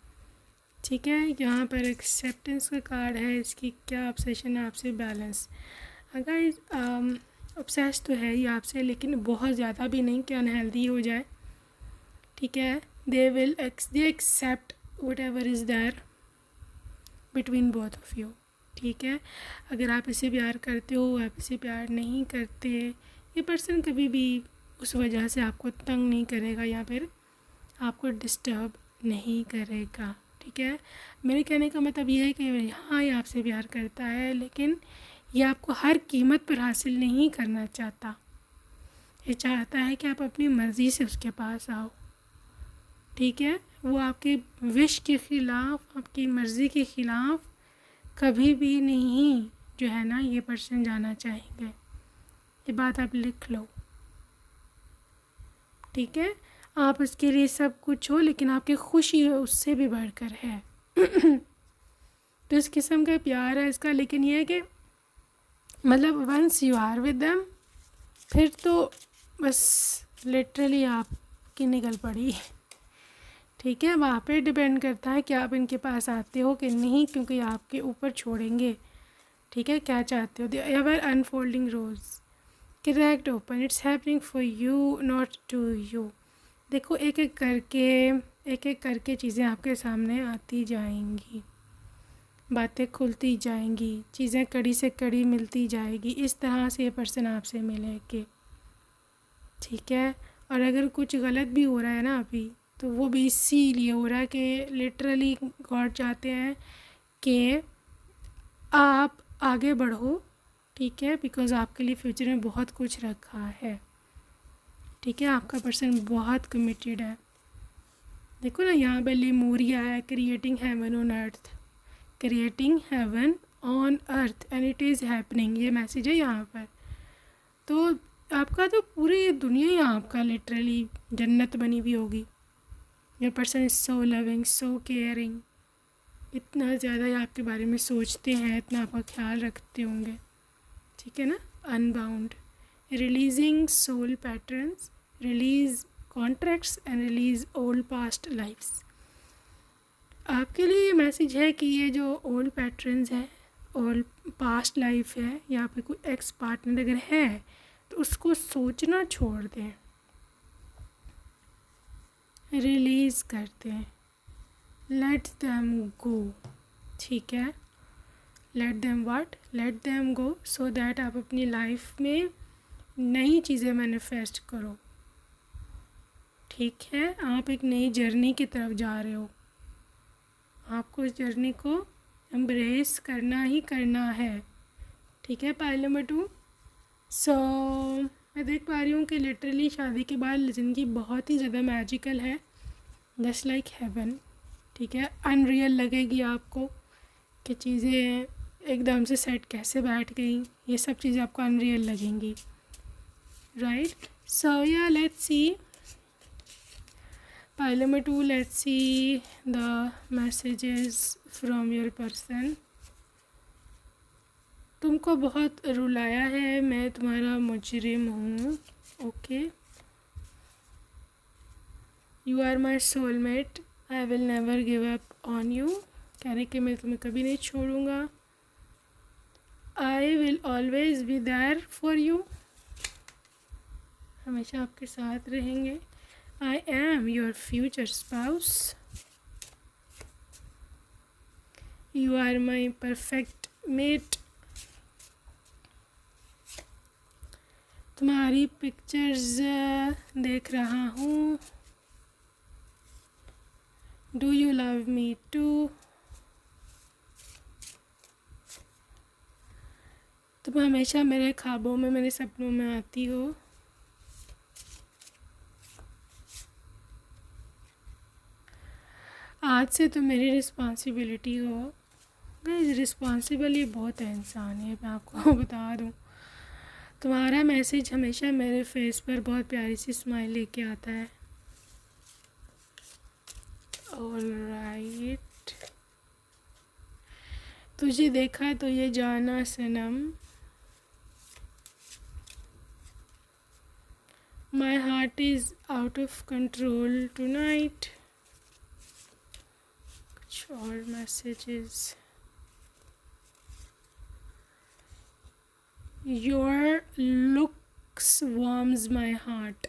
ठीक है। यहाँ पर एक्सेप्टेंस का कार्ड है, इसकी क्या ऑब्सेशन है आपसे, बैलेंस। अगर ऑब्सेस तो है ही आपसे, लेकिन बहुत ज़्यादा भी नहीं कि अनहेल्दी हो जाए, ठीक है। They accept whatever is there between both of you, ठीक है। अगर आप इसे प्यार करते हो, आप इसे प्यार नहीं करते, ये पर्सन कभी भी उस वजह से आपको तंग नहीं करेगा, या फिर आपको डिस्टर्ब नहीं करेगा, ठीक है। मेरे कहने का मतलब ये है कि हाँ ये आपसे प्यार करता है, लेकिन ये आपको हर कीमत पर हासिल नहीं करना चाहता। ये चाहता है कि आप अपनी मर्ज़ी से उसके पास आओ, ठीक है। वो आपके विश के ख़िलाफ़, आपकी मर्ज़ी के ख़िलाफ़ कभी भी नहीं जो है ना ये पर्सन जाना चाहेंगे। ये बात आप लिख लो, ठीक है। आप उसके लिए सब कुछ हो, लेकिन आपकी खुशी उससे भी बढ़कर है। तो इस किस्म का प्यार है इसका, लेकिन ये है कि मतलब once you are with them, फिर तो बस लिटरली आपकी निकल पड़ी, ठीक है। वहाँ पे डिपेंड करता है कि आप इनके पास आते हो कि नहीं, क्योंकि आपके ऊपर छोड़ेंगे, ठीक है। क्या चाहते हो, they ever unfolding rose, correct, open, it's happening for you not to you. देखो एक एक करके चीज़ें आपके सामने आती जाएंगी, बातें खुलती जाएंगी, चीज़ें कड़ी से कड़ी मिलती जाएगी। इस तरह से ये पर्सन आपसे मिलेंगे, ठीक है। और अगर कुछ गलत भी हो रहा है ना अभी, तो वो भी इसीलिए हो रहा है कि लिटरली गॉड चाहते हैं कि आप आगे बढ़ो, ठीक है, बिकॉज़ आपके लिए फ्यूचर में बहुत कुछ रखा है, ठीक है। आपका पर्सन बहुत कमिटेड है। देखो ना यहाँ पे लेमोरिया है, creating heaven on earth, creating heaven on earth, and it is happening, ये मैसेज है यहाँ पर। तो आपका तो पूरी दुनिया ही आपका लिटरली जन्नत बनी हुई होगी। Your person is so loving, so caring, इतना ज़्यादा ये आपके बारे में सोचते हैं, इतना आपका ख्याल रखते होंगे, ठीक है ना। Unbound, releasing soul patterns, release contracts and release old past lifes. आपके लिए ये मैसेज है कि ये जो ओल्ड पैटर्न्स हैं, ओल्ड पास्ट लाइफ है, यहाँ पे कोई एक्स पार्टनर अगर है तो उसको सोचना छोड़ दें, रिलीज़ कर दें, लेट देम गो। ठीक है, let them what, let them go, so that आप अपनी लाइफ में नई चीज़ें मैनिफेस्ट करो। ठीक है, आप एक नई जर्नी की तरफ जा रहे हो, आपको इस जर्नी को एम्ब्रेस करना ही करना है। ठीक है, पाइल नंबर 2। सो मैं देख पा रही हूँ कि लिटरली शादी के बाद ज़िंदगी बहुत ही ज़्यादा मैजिकल है, जस्ट लाइक हेवन। ठीक है, अनरियल लगेगी आपको कि चीज़ें एकदम से सेट कैसे बैठ गई, ये सब चीज़ें आपको अनरियल लगेंगी, right. So yeah let's C pile number 2, let's see the messages from your person। तुमको बहुत रुलाया है, मैं तुम्हारा मुजरिम हूँ। Okay, you are my soulmate, I will never give up on you, कहने कि मैं तुम्हें कभी नहीं छोड़ूंगा। I will always be there for you, हमेशा आपके साथ रहेंगे। I am your future spouse. You are my perfect mate. तुम्हारी पिक्चर्स देख रहा हूँ। Do you love me too? तुम हमेशा मेरे ख्वाबों में, मेरे सपनों में आती हो। आज से तुम मेरी रिस्पॉन्सिबिलिटी हो। गाइस, रिस्पॉन्सिबल ये बहुत है इंसान, ये मैं आपको बता दूँ। तुम्हारा मैसेज हमेशा मेरे फेस पर बहुत प्यारी सी स्माइल लेके आता है। ऑलराइट, तुझे देखा तो ये जाना सनम, my heart is out of control tonight. कुछ और messages, your looks warms my heart.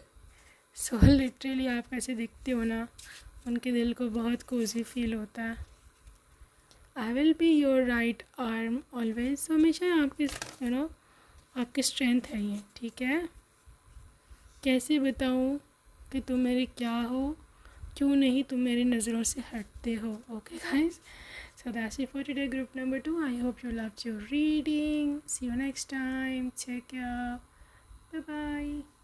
So literally आप कैसे दिखते हो ना, उनके दिल को बहुत कोजी फील होता है। I will be your right arm always, हमेशा आपकी आपकी स्ट्रेंथ है ये। ठीक है, कैसे बताऊँ कि तुम मेरे क्या हो, क्यों नहीं तुम मेरी नज़रों से हटते हो। Okay guys, so that's it for today, group number 2. I hope you loved your reading. See you next time. Take care. Bye bye.